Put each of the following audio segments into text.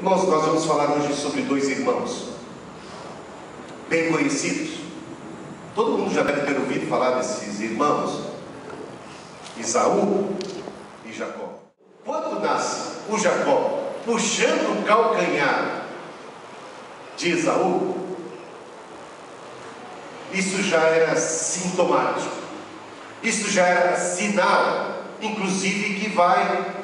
Irmãos, nós vamos falar hoje sobre dois irmãos bem conhecidos. Todo mundo já deve ter ouvido falar desses irmãos, Esaú e Jacó. Quando nasce o Jacó puxando o calcanhar de Esaú, isso já era sintomático, isso já era sinal, inclusive, que vai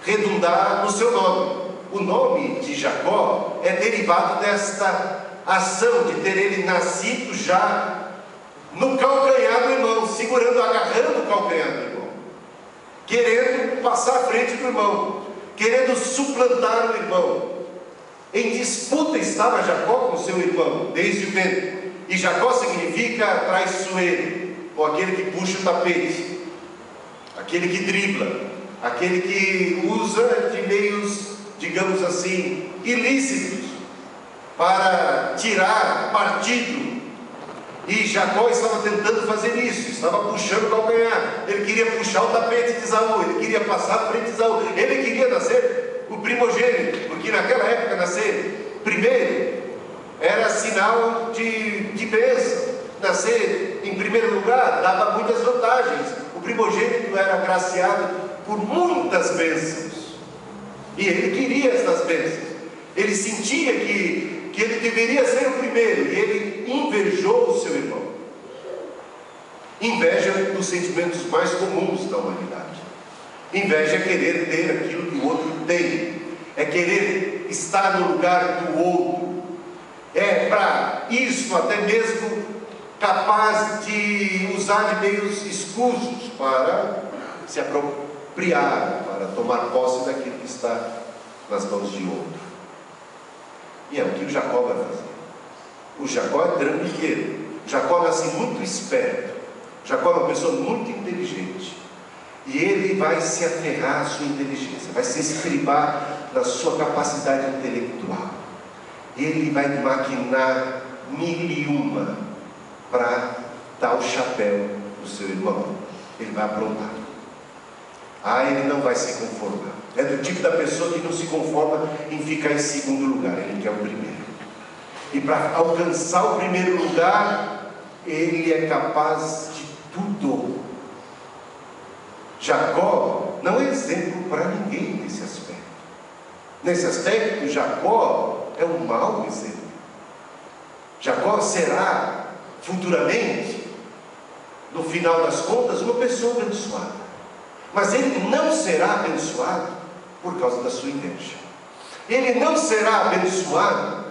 redundar no seu nome. O nome de Jacó é derivado desta ação de ter ele nascido já no calcanhar do irmão, segurando, agarrando o calcanhar do irmão, querendo passar à frente do irmão, querendo suplantar o irmão. Em disputa estava Jacó com seu irmão desde o ventre. E Jacó significa traiçoeiro, ou aquele que puxa o tapete, aquele que dribla, aquele que usa de meios, digamos assim, ilícitos para tirar partido. E Jacó estava tentando fazer isso, estava puxando o calcanhar. Ele queria puxar o tapete de Esaú, ele queria passar à frente de Esaú, ele queria nascer o primogênito, porque naquela época nascer primeiro era sinal de bênção. Nascer em primeiro lugar dava muitas vantagens. O primogênito era agraciado por muitas bênçãos, e ele queria essas bênçãos. Ele sentia que ele deveria ser o primeiro, e ele invejou o seu irmão. Inveja é um dos sentimentos mais comuns da humanidade. Inveja é querer ter aquilo que o outro tem, é querer estar no lugar do outro. É para isso até mesmo capaz de usar de meios escusos para se apropriar, para tomar posse daquilo que está nas mãos de outro. E é o que o Jacó vai fazer. O Jacó é trambiqueiro. Jacó nasce muito esperto. Jacó é uma pessoa muito inteligente. E ele vai se aferrar à sua inteligência, vai se estribar na sua capacidade intelectual. Ele vai maquinar mil e uma para dar o chapéu do seu irmão. Ele vai aprontar. Ele não vai se conformar. É do tipo da pessoa que não se conforma em ficar em segundo lugar, ele quer o primeiro. E para alcançar o primeiro lugar, ele é capaz de tudo. Jacó não é exemplo para ninguém nesse aspecto. Nesse aspecto, Jacó é um mau exemplo. Jacó será futuramente, no final das contas, uma pessoa abençoada. Mas ele não será abençoado por causa da sua inveja. Ele não será abençoado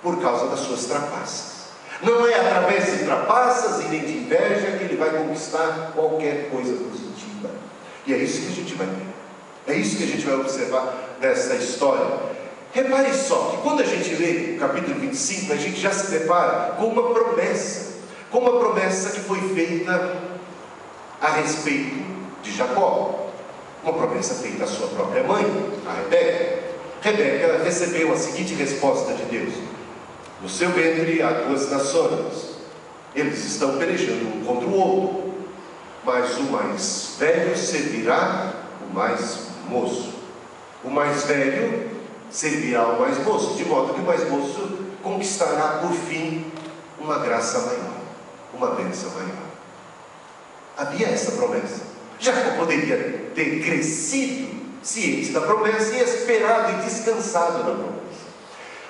por causa das suas trapaças. Não é através de trapaças e nem de inveja que ele vai conquistar qualquer coisa positiva. E é isso que a gente vai ver. É isso que a gente vai observar nessa história. Repare só que quando a gente lê o capítulo 25, a gente já se depara com uma promessa. Com uma promessa que foi feita a respeito de Jacó. Uma promessa feita à sua própria mãe, a Rebeca. Rebeca recebeu a seguinte resposta de Deus: no seu ventre há duas nações, eles estão pelejando um contra o outro, mas o mais velho servirá o mais moço. O mais velho servirá ao mais moço, de modo que o mais moço conquistará por fim uma graça maior, uma bênção maior. Havia essa promessa. Jacó poderia ter crescido ciente da promessa e esperado e descansado na promessa.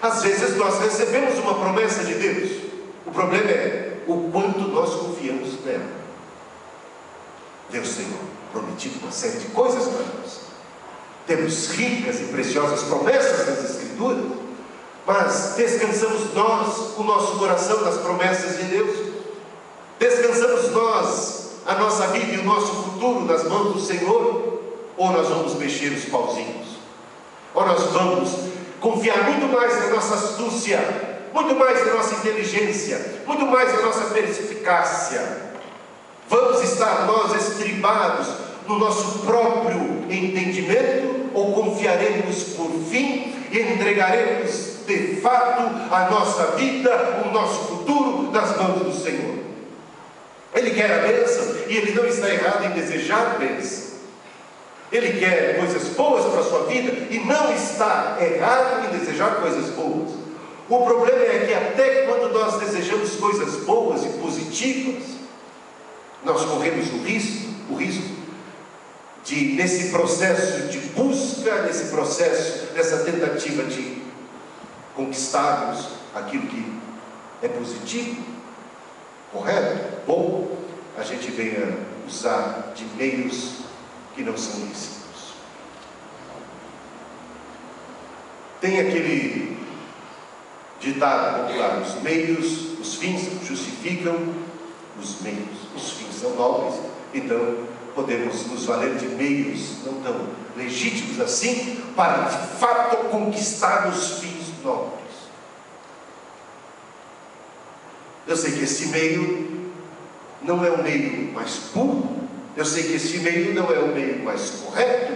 Às vezes nós recebemos uma promessa de Deus. O problema é o quanto nós confiamos nela. Deus tem prometido uma série de coisas para nós. Temos ricas e preciosas promessas nas Escrituras, mas descansamos nós o nosso coração nas promessas de Deus? Descansamos nós a nossa vida e o nosso futuro nas mãos do Senhor? Ou nós vamos mexer os pauzinhos? Ou nós vamos confiar muito mais na nossa astúcia, muito mais na nossa inteligência, muito mais na nossa perspicácia? Vamos estar nós estribados no nosso próprio entendimento, ou confiaremos por fim e entregaremos de fato a nossa vida, o nosso futuro nas mãos do Senhor? Ele quer a bênção e ele não está errado em desejar bênção. Ele quer coisas boas para a sua vida e não está errado em desejar coisas boas. O problema é que até quando nós desejamos coisas boas e positivas, nós corremos o risco de, nesse processo de busca, nesse processo, nessa tentativa de conquistarmos aquilo que é positivo, correto, bom, a gente venha usar de meios que não são lícitos. Tem aquele ditado popular: os meios, os fins justificam os meios. Os fins são nobres, então podemos nos valer de meios não tão legítimos assim para de fato conquistar os fins nobres. Eu sei que esse meio não é o meio mais puro, eu sei que esse meio não é o meio mais correto,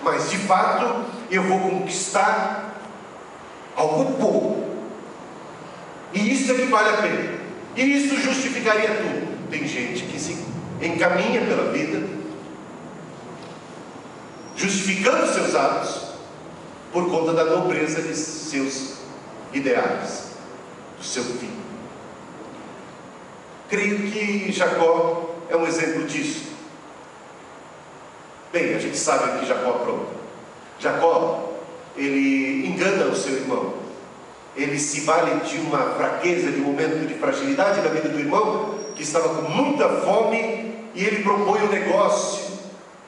mas de fato eu vou conquistar algo bom, e isso é que vale a pena, e isso justificaria tudo. Tem gente que se encaminha pela vida justificando seus atos por conta da nobreza de seus ideais, do seu fim. Creio que Jacó é um exemplo disso. Bem, a gente sabe o que Jacó apronta. Jacó, ele engana o seu irmão. Ele se vale de uma fraqueza, de um momento de fragilidade na vida do irmão, que estava com muita fome, e ele propõe um negócio.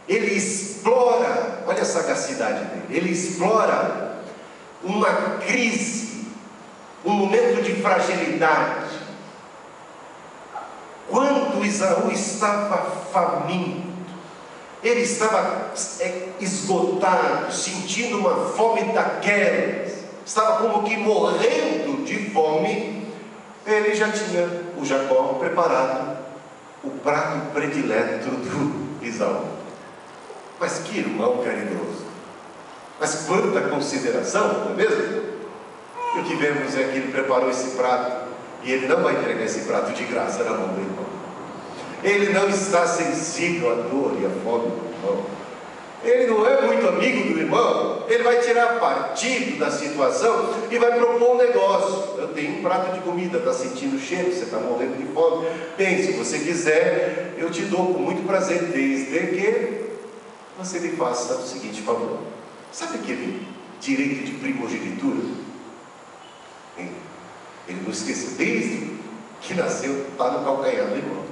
Ele explora, olha a sagacidade dele, ele explora uma crise, um momento de fragilidade. Quando Esaú estava faminto, ele estava esgotado, sentindo uma fome daquelas, estava como que morrendo de fome. Ele já tinha, o Jacó, preparado o prato predileto do Esaú. Mas que irmão caridoso, mas quanta consideração, não é mesmo? E o que vemos é que ele preparou esse prato, e ele não vai entregar esse prato de graça na mão do irmão. Ele não está sensível à dor e à fome do irmão. Ele não é muito amigo do irmão. Ele vai tirar partido da situação e vai propor um negócio. Eu tenho um prato de comida, está sentindo o cheiro, você está morrendo de fome. Bem, se você quiser, eu te dou com muito prazer, desde que você me faça o seguinte favor. Sabe aquele direito de primogenitura? Ele não esqueceu, desde que nasceu, está no calcanhar do irmão.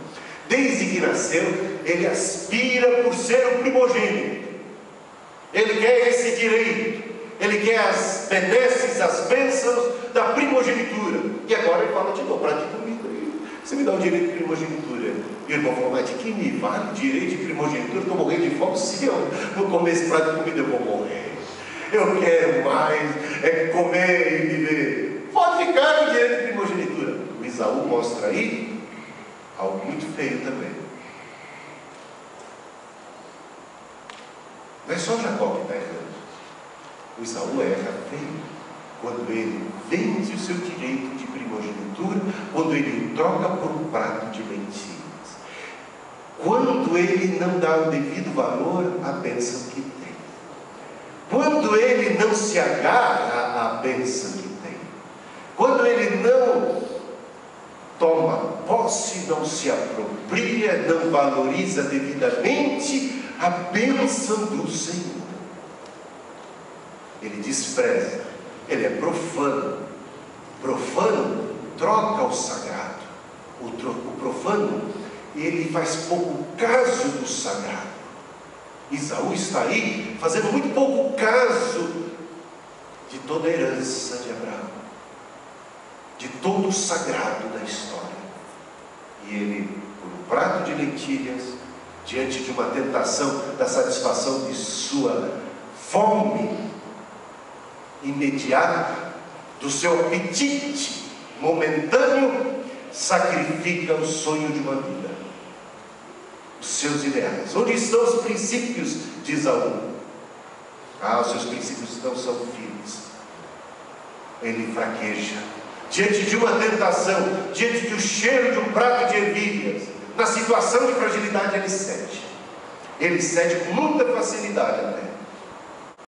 Desde que nasceu, ele aspira por ser o primogênito. Ele quer esse direito, ele quer as benesses, as bênçãos da primogenitura. E agora ele fala: te dou prato de comida, você me dá o direito de primogenitura. E o irmão falou: mas de que me vale o direito de primogenitura? Estou morrendo de fome. Se eu não comer esse prato de comida, eu vou morrer. Eu quero mais comer e viver. Pode ficar com o direito de primogenitura. O Esaú mostra aí algo muito feio também. Não é só Jacó que está errando. O Esaú erra feio quando ele vende o seu direito de primogenitura, quando ele o troca por um prato de lentilhas, quando ele não dá o devido valor à bênção que tem, quando ele não se agarra à bênção que tem, quando ele não toma posse, não se apropria, não valoriza devidamente a bênção do Senhor. Ele despreza, ele é profano. Profano troca o sagrado. O profano, ele faz pouco caso do sagrado. Esaú está aí fazendo muito pouco caso de toda a herança de Abraão, de todo o sagrado da história. E ele, por um prato de lentilhas, diante de uma tentação da satisfação de sua fome imediata, do seu apetite momentâneo, sacrifica o sonho de uma vida, os seus ideais. Onde estão os princípios de Esaú? Os seus princípios não são firmes. Ele fraqueja diante de uma tentação, diante do cheiro de um prato de ervilhas. Na situação de fragilidade ele cede. Ele cede com muita facilidade até.